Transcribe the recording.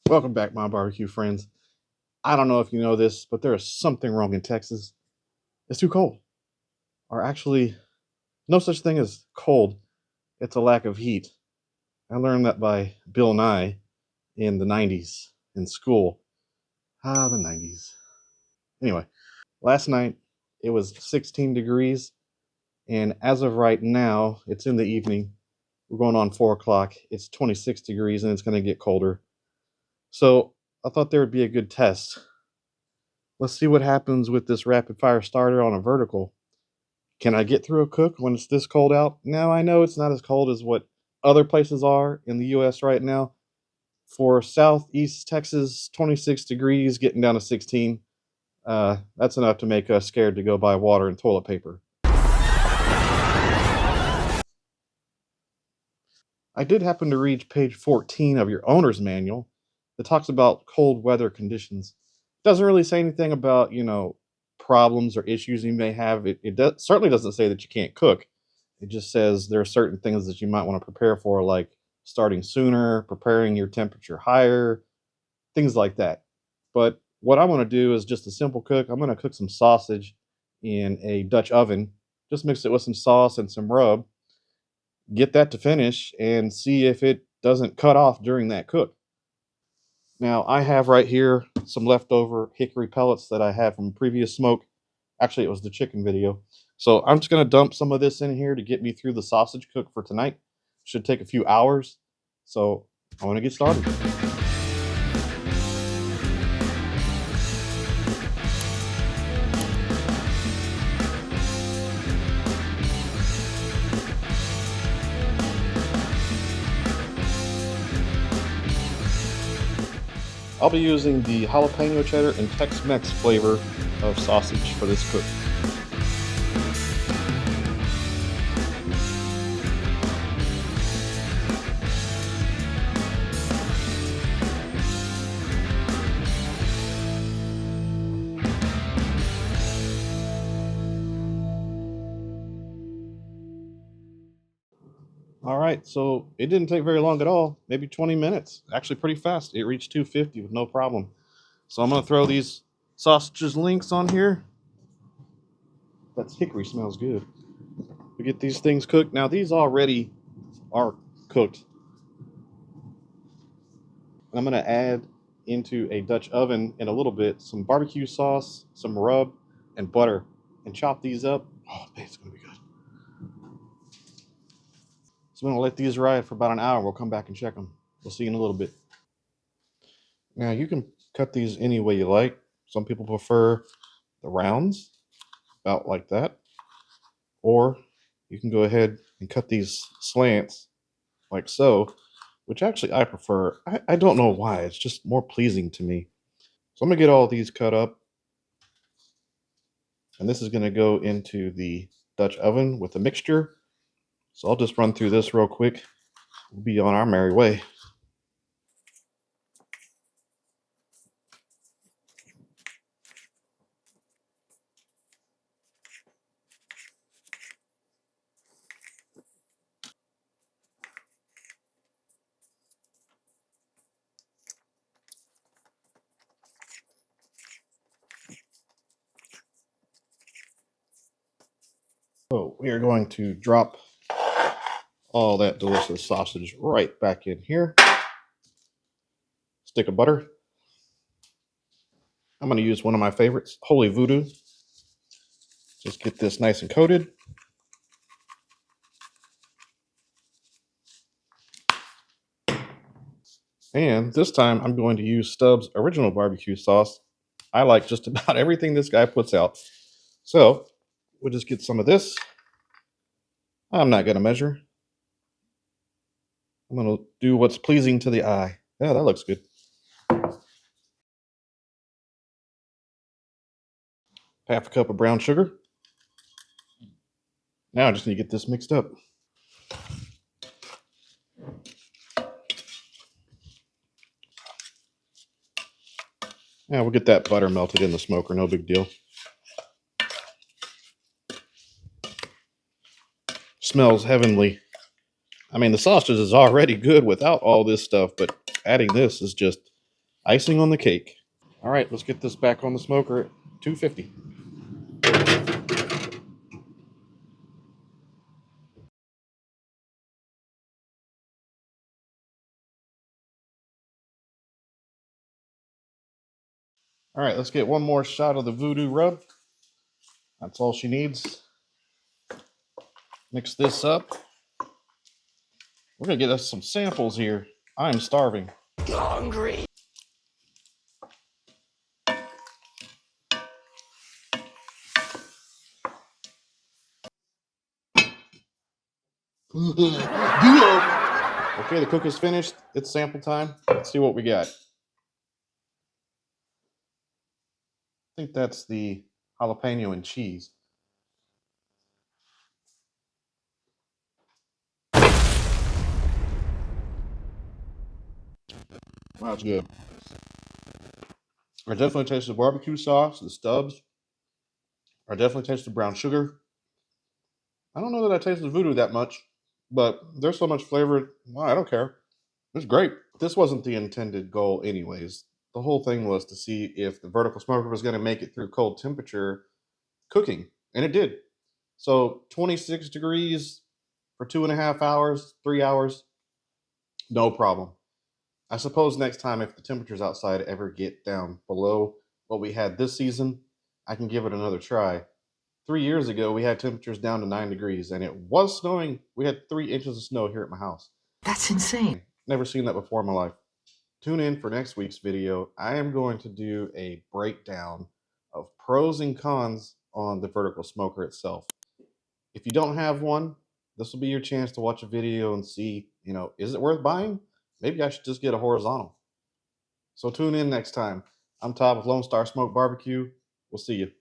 Welcome back, my barbecue friends. I don't know if you know this, but there is something wrong in Texas. It's too cold. Or actually, no such thing as cold. It's a lack of heat. I learned that by Bill Nye in the 90s in school. The 90s. Anyway, last night it was 16 degrees, and as of right now, it's in the evening. We're going on 4 o'clock. It's 26 degrees, and it's going to get colder. So I thought there would be a good test. Let's see what happens with this rapid fire starter on a vertical. Can I get through a cook when it's this cold out? Now, I know it's not as cold as what other places are in the US right now. For southeast Texas, 26 degrees, getting down to 16. That's enough to make us scared to go buy water and toilet paper. I did happen to read page 14 of your owner's manual that talks about cold weather conditions. It doesn't really say anything about, problems or issues you may have. It certainly doesn't say that you can't cook. It just says there are certain things that you might want to prepare for, like starting sooner, preparing your temperature higher, things like that. But what I want to do is just a simple cook. I'm going to cook some sausage in a Dutch oven. Just mix it with some sauce and some rub, get that to finish, and see if it doesn't cut off during that cook. Now, I have right here some leftover hickory pellets that I had from previous smoke. Actually, it was the chicken video. So I'm just going to dump some of this in here to get me through the sausage cook for tonight. Should take a few hours. So I want to get started. I'll be using the jalapeno cheddar and Tex-Mex flavor of sausage for this cook. All right, so it didn't take very long at all, maybe 20 minutes. Actually, pretty fast. It reached 250 with no problem. So I'm going to throw these sausages links on here. That hickory smells good. We get these things cooked. Now, these already are cooked. I'm going to add into a Dutch oven in a little bit some barbecue sauce, some rub, and butter, and chop these up. Oh, man, it's going to be good. So I'm going to let these ride for about an hour. We'll come back and check them. We'll see you in a little bit. Now, you can cut these any way you like. Some people prefer the rounds, about like that. Or you can go ahead and cut these slants like so, which actually I prefer. I don't know why. It's just more pleasing to me. So I'm going to get all these cut up. And this is going to go into the Dutch oven with a mixture. So I'll just run through this real quick. We'll be on our merry way. So we are going to drop all that delicious sausage right back in here. Stick of butter. I'm going to use one of my favorites, Holy Voodoo. Just get this nice and coated. And this time I'm going to use Stubbs original barbecue sauce. I like just about everything this guy puts out. So we'll just get some of this. I'm not going to measure. I'm going to do what's pleasing to the eye. Yeah, that looks good. Half a cup of brown sugar. Now I just need to get this mixed up. Yeah, we'll get that butter melted in the smoker, no big deal. Smells heavenly. I mean, the sausage is already good without all this stuff, but adding this is just Icing on the cake. All right, let's get this back on the smoker at 250. All right, let's get one more shot of the Voodoo Rub. That's all she needs. Mix this up. We're gonna get us some samples here. I'm starving. Hungry. Okay, the cook is finished. It's sample time. Let's see what we got. I think that's the jalapeno and cheese. Wow, it's good. I definitely taste the barbecue sauce, the stubs. I definitely taste the brown sugar. I don't know that I taste the voodoo that much, but there's so much flavor. Well, I don't care. It's great. This wasn't the intended goal, anyways. The whole thing was to see if the vertical smoker was going to make it through cold temperature cooking, and it did. So 26 degrees for 2.5 hours, 3 hours, no problem. I suppose next time, if the temperatures outside ever get down below what we had this season, I can give it another try. 3 years ago, we had temperatures down to 9 degrees, and it was snowing. We had 3 inches of snow here at my house. That's insane. Never seen that before in my life. Tune in for next week's video. I am going to do a breakdown of pros and cons on the vertical smoker itself. If you don't have one, this will be your chance to watch a video and see, is it worth buying? Maybe I should just get a horizontal. So tune in next time. I'm Todd with Lone Star Smoke Barbecue. We'll see you.